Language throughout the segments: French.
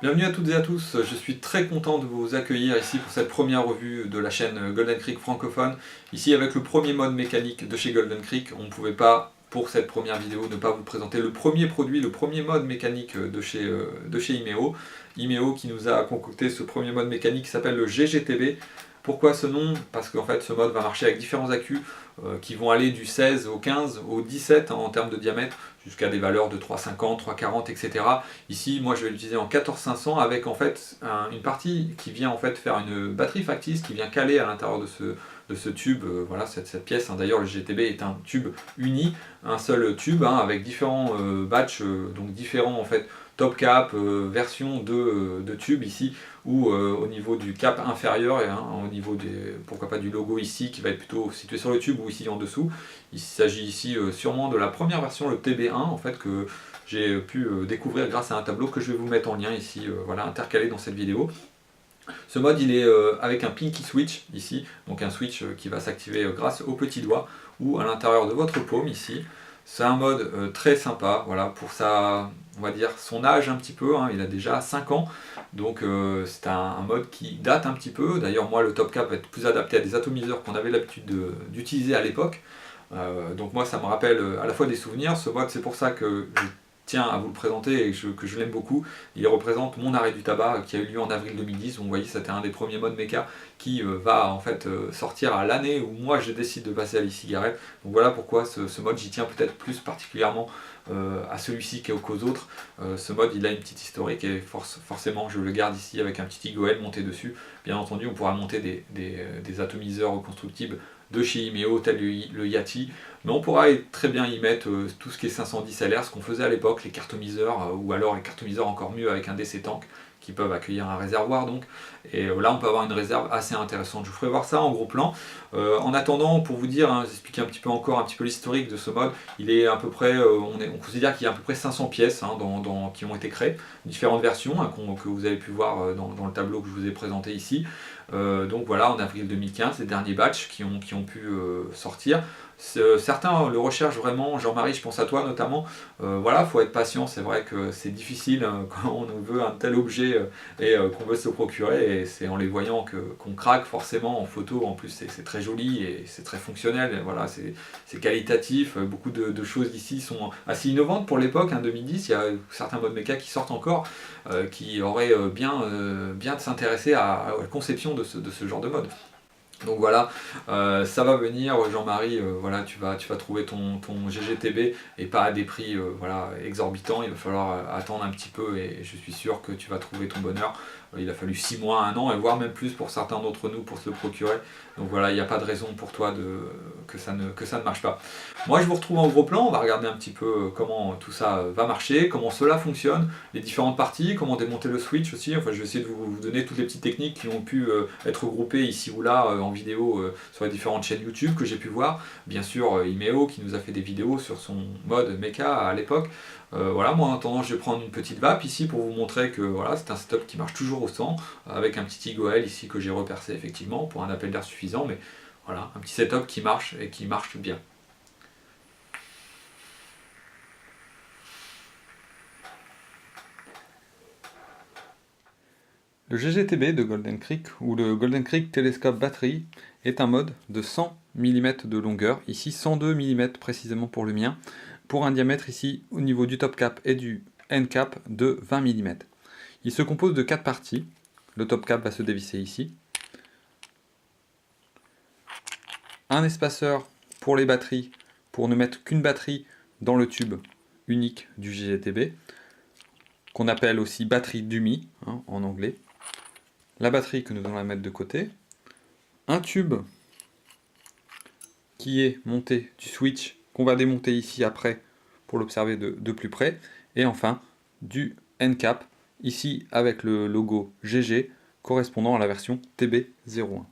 Bienvenue à toutes et à tous, je suis très content de vous accueillir ici pour cette première revue de la chaîne Golden Creek francophone. Ici avec le premier mode mécanique de chez Golden Creek, on ne pouvait pas, pour cette première vidéo, ne pas vous présenter le premier produit, le premier mode mécanique de chez Imeo. Imeo qui nous a concocté ce premier mode mécanique qui s'appelle le GGTB. Pourquoi ce nom? Parce qu'en fait ce mode va marcher avec différents accus qui vont aller du 16 au 15 au 17 en termes de diamètre, jusqu'à des valeurs de 3,50, 3,40, etc. Ici, moi je vais l'utiliser en 14500 avec en fait une partie qui vient en fait faire une batterie factice qui vient caler à l'intérieur de ce tube, voilà cette pièce. D'ailleurs le GTB est un tube uni, un seul tube avec différents batchs, donc différents en fait top cap, version de tube ici, ou au niveau du cap inférieur, et au niveau des, pourquoi pas du logo ici qui va être plutôt situé sur le tube ou ici en dessous. Il s'agit ici sûrement de la première version, le TB1 en fait, que j'ai pu découvrir grâce à un tableau que je vais vous mettre en lien ici, voilà, intercalé dans cette vidéo. Ce mode il est avec un pinky switch ici, donc un switch qui va s'activer grâce au petit doigt ou à l'intérieur de votre paume ici. C'est un mode très sympa, voilà, pour sa, on va dire son âge un petit peu, il a déjà 5 ans, donc c'est un mode qui date un petit peu. D'ailleurs moi le top cap va être plus adapté à des atomiseurs qu'on avait l'habitude d'utiliser à l'époque. Donc moi ça me rappelle à la fois des souvenirs, ce mode c'est pour ça que je tiens à vous le présenter et que je l'aime beaucoup. Il représente mon arrêt du tabac qui a eu lieu en avril 2010, donc vous voyez c'était un des premiers modes méca qui va en fait sortir à l'année où moi je décide de passer à l'e-cigarette. Donc voilà pourquoi ce mode j'y tiens peut-être plus particulièrement à celui-ci qu'aux autres. Ce mode il a une petite historique et forcément je le garde ici avec un petit IGOL monté dessus. Bien entendu on pourra monter des atomiseurs reconstructibles de chez Imeo, tel le Yati, mais on pourra très bien y mettre tout ce qui est 510 LR, ce qu'on faisait à l'époque, les cartomiseurs, ou alors les cartomiseurs encore mieux avec un DC tank qui peuvent accueillir un réservoir donc. Et là on peut avoir une réserve assez intéressante. Je vous ferai voir ça en gros plan. En attendant, pour vous dire, j'explique un petit peu encore un petit peu l'historique de ce mode, il est à peu près, on considère qu'il y a à peu près 500 pièces qui ont été créées, différentes versions que vous avez pu voir dans le tableau que je vous ai présenté ici. Donc voilà, en avril 2015, les derniers batchs qui ont pu sortir. Certains le recherchent vraiment, Jean-Marie, je pense à toi notamment. Voilà, faut être patient, c'est vrai que c'est difficile quand on veut un tel objet et qu'on veut se le procurer, et c'est en les voyant qu'on craque forcément en photo. En plus c'est très joli et c'est très fonctionnel, et voilà, c'est qualitatif. Beaucoup de choses ici sont assez innovantes pour l'époque, 2010, il y a certains modes méca qui sortent encore, qui auraient bien de s'intéresser à la conception de ce genre de mode. Donc voilà, ça va venir, Jean-Marie, voilà, tu vas trouver ton GGTB et pas à des prix voilà, exorbitants. Il va falloir attendre un petit peu et je suis sûr que tu vas trouver ton bonheur. Il a fallu 6 mois, 1 an, et voire même plus pour certains d'entre nous pour se le procurer. Donc voilà, il n'y a pas de raison pour toi que ça ne marche pas. Moi je vous retrouve en gros plan, on va regarder un petit peu comment tout ça va marcher, comment cela fonctionne, les différentes parties, comment démonter le switch aussi. Enfin je vais essayer de vous donner toutes les petites techniques qui ont pu être regroupées ici ou là en vidéo sur les différentes chaînes YouTube que j'ai pu voir. Bien sûr Imeo qui nous a fait des vidéos sur son mode mecha à l'époque. Voilà, moi en attendant je vais prendre une petite vape ici pour vous montrer que voilà, c'est un setup qui marche toujours au 100, avec un petit IGOL ici que j'ai repercé effectivement pour un appel d'air suffisant, mais voilà, un petit setup qui marche et qui marche bien. Le GGTB de Golden Creek, ou le Golden Creek Telescope Battery, est un mode de 100 mm de longueur, ici 102 mm précisément pour le mien, pour un diamètre ici au niveau du top cap et du end cap de 20 mm. Il se compose de 4 parties, le top cap va se dévisser ici, un espaceur pour les batteries, pour ne mettre qu'une batterie dans le tube unique du GGTB, qu'on appelle aussi batterie dummy en anglais, la batterie que nous allons la mettre de côté, un tube qui est monté du switch qu'on va démonter ici après pour l'observer de plus près, et enfin du end cap ici avec le logo GG correspondant à la version TB01.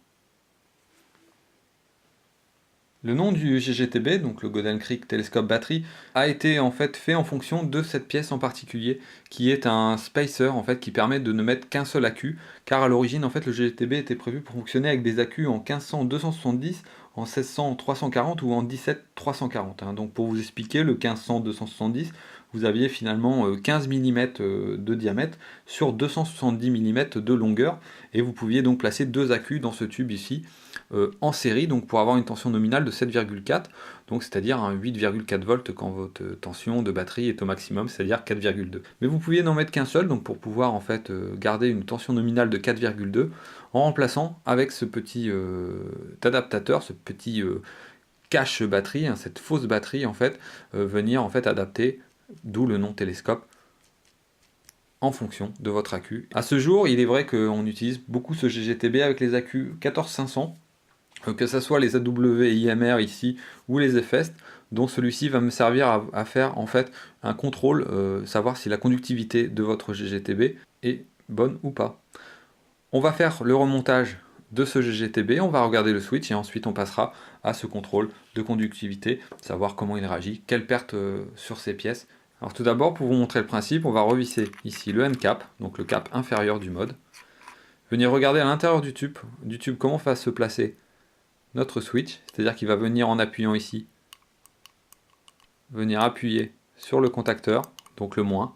Le nom du GGTB, donc le Golden Creek Telescope Battery, a été en fait en fonction de cette pièce en particulier, qui est un spacer en fait qui permet de ne mettre qu'un seul accu, car à l'origine en fait le GGTB était prévu pour fonctionner avec des accus en 1500-270, en 1600-340 ou en 17-340. Donc pour vous expliquer, le 1500-270, vous aviez finalement 15 mm de diamètre sur 270 mm de longueur, et vous pouviez donc placer deux accus dans ce tube ici, en série, donc pour avoir une tension nominale de 7,4, donc c'est-à-dire un 8,4 volts quand votre tension de batterie est au maximum, c'est-à-dire 4,2. Mais vous pouviez n'en mettre qu'un seul, donc pour pouvoir en fait garder une tension nominale de 4,2, en remplaçant avec ce petit adaptateur, ce petit cache batterie, cette fausse batterie en fait, venir en fait adapter, d'où le nom télescope, en fonction de votre accu. À ce jour, il est vrai qu'on utilise beaucoup ce GGTB avec les accus 14500, que ce soit les AW-IMR ici ou les FS, dont celui-ci va me servir à faire en fait un contrôle, savoir si la conductivité de votre GGTB est bonne ou pas. On va faire le remontage de ce GGTB, on va regarder le switch et ensuite on passera à ce contrôle de conductivité, savoir comment il réagit, quelle perte sur ces pièces. Alors tout d'abord, pour vous montrer le principe, on va revisser ici le end cap, donc le cap inférieur du mode. Venir regarder à l'intérieur du tube comment va se placer notre switch, c'est-à-dire qu'il va venir en appuyant ici, venir appuyer sur le contacteur, donc le moins,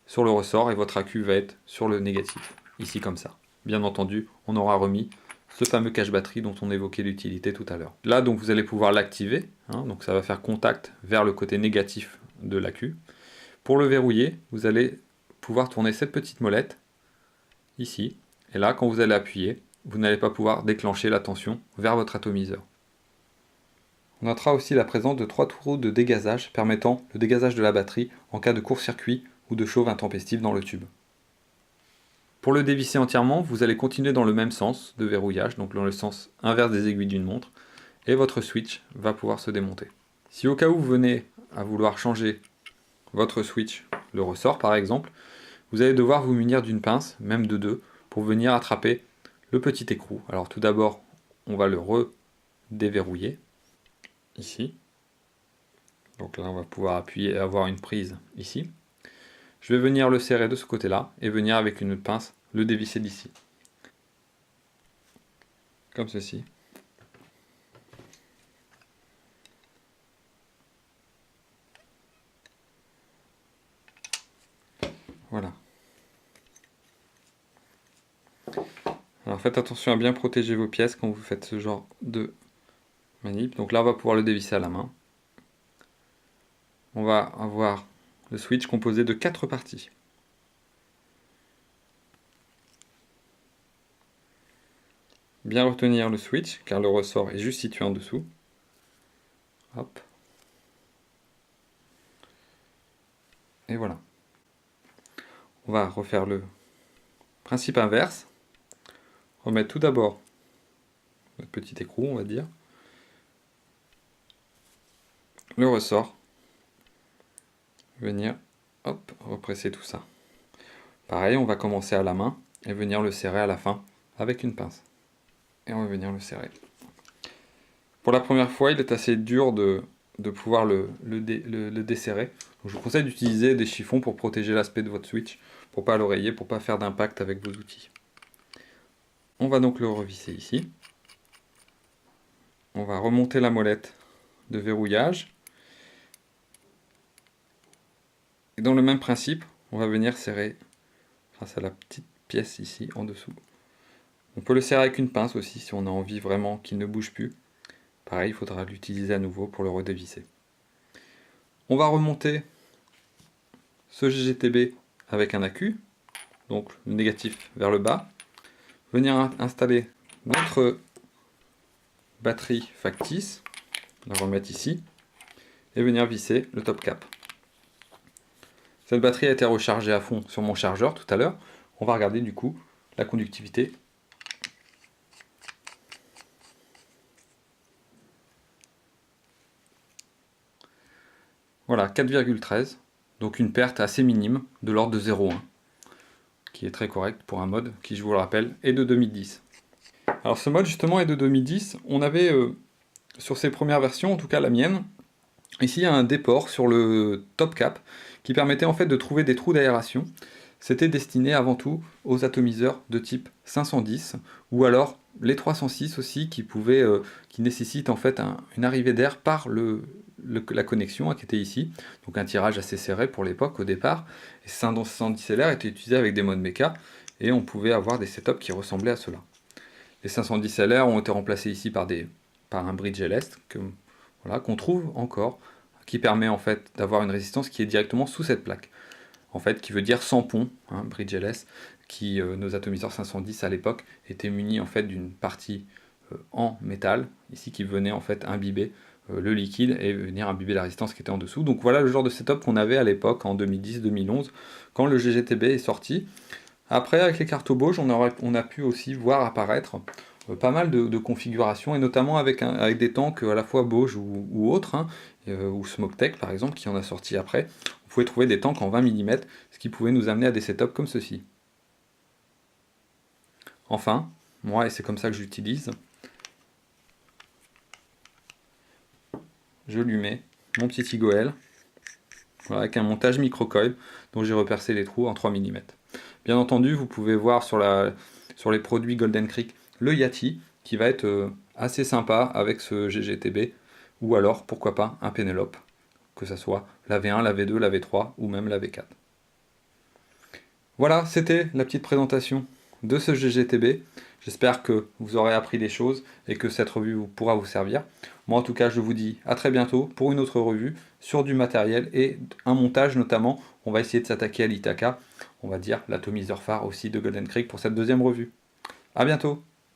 sur le ressort, et votre accu va être sur le négatif, ici comme ça. Bien entendu, on aura remis ce fameux cache batterie dont on évoquait l'utilité tout à l'heure. Là, donc vous allez pouvoir l'activer, donc ça va faire contact vers le côté négatif de l'accu. Pour le verrouiller, vous allez pouvoir tourner cette petite molette, ici, et là, quand vous allez appuyer, vous n'allez pas pouvoir déclencher la tension vers votre atomiseur. On notera aussi la présence de 3 trous de dégazage permettant le dégazage de la batterie en cas de court-circuit ou de chauffe intempestive dans le tube. Pour le dévisser entièrement, vous allez continuer dans le même sens de verrouillage, donc dans le sens inverse des aiguilles d'une montre, et votre switch va pouvoir se démonter. Si au cas où vous venez à vouloir changer votre switch, le ressort par exemple, vous allez devoir vous munir d'une pince, même de deux, pour venir attraper le petit écrou. Alors tout d'abord, on va le redéverrouiller, ici. Donc là, on va pouvoir appuyer et avoir une prise ici. Je vais venir le serrer de ce côté-là et venir avec une pince le dévisser d'ici. Comme ceci. Voilà. Alors faites attention à bien protéger vos pièces quand vous faites ce genre de manip. Donc là, on va pouvoir le dévisser à la main. On va avoir le switch composé de 4 parties. Bien retenir le switch, car le ressort est juste situé en dessous. Hop. Et voilà. On va refaire le principe inverse. Remettre tout d'abord notre petit écrou, on va dire. Le ressort. Venir, hop, represser tout ça. Pareil, on va commencer à la main et venir le serrer à la fin avec une pince. Et on va venir le serrer. Pour la première fois, il est assez dur de pouvoir le desserrer. Donc, je vous conseille d'utiliser des chiffons pour protéger l'aspect de votre switch, pour pas l'oreiller, pour pas faire d'impact avec vos outils. On va donc le revisser ici. On va remonter la molette de verrouillage. Et dans le même principe, on va venir serrer grâce à la petite pièce ici en dessous. On peut le serrer avec une pince aussi si on a envie vraiment qu'il ne bouge plus. Pareil, il faudra l'utiliser à nouveau pour le redévisser. On va remonter ce GGTB avec un accu, donc le négatif vers le bas. Venir installer notre batterie factice, la remettre ici, et venir visser le top cap. Cette batterie a été rechargée à fond sur mon chargeur tout à l'heure. On va regarder du coup la conductivité. Voilà, 4,13, donc une perte assez minime de l'ordre de 0,1, qui est très correct pour un mode qui, je vous le rappelle, est de 2010. Alors ce mode justement est de 2010, on avait sur ces premières versions, en tout cas la mienne, ici il y a un déport sur le top cap qui permettait en fait de trouver des trous d'aération. C'était destiné avant tout aux atomiseurs de type 510 ou alors les 306 aussi qui nécessitent en fait une arrivée d'air par la connexion qui était ici, donc un tirage assez serré pour l'époque au départ. Et ces 510 LR étaient utilisés avec des modes méca et on pouvait avoir des setups qui ressemblaient à cela. Les 510 LR ont été remplacés ici par un bridge LS qu'on trouve encore, qui permet en fait d'avoir une résistance qui est directement sous cette plaque. En fait, qui veut dire sans pont, bridge LS, nos atomiseurs 510 à l'époque étaient munis en fait d'une partie en métal, ici qui venait en fait imbiber le liquide et venir imbiber la résistance qui était en dessous. Donc voilà le genre de setup qu'on avait à l'époque en 2010-2011 quand le GGTB est sorti. Après, avec les cartes Bosch, on a pu aussi voir apparaître pas mal de configurations, et notamment avec des tanks à la fois Bosch ou autres, ou Smoke-Tech par exemple, qui en a sorti après. Vous pouvez trouver des tanks en 20 mm, ce qui pouvait nous amener à des setups comme ceci. Enfin, moi, et c'est comme ça que j'utilise, je lui mets mon petit Tigoel, voilà, avec un montage microcoil dont j'ai repercé les trous en 3 mm. Bien entendu, vous pouvez voir sur les produits Golden Creek le Yati, qui va être assez sympa avec ce GGTB, ou alors, pourquoi pas, un Penelope, que ce soit la V1, la V2, la V3, ou même la V4. Voilà, c'était la petite présentation de ce GGTB. J'espère que vous aurez appris des choses et que cette revue pourra vous servir. Moi en tout cas, je vous dis à très bientôt pour une autre revue sur du matériel et un montage notamment. On va essayer de s'attaquer à l'Ithaca, on va dire l'atomiseur phare aussi de Golden Creek pour cette deuxième revue. A bientôt!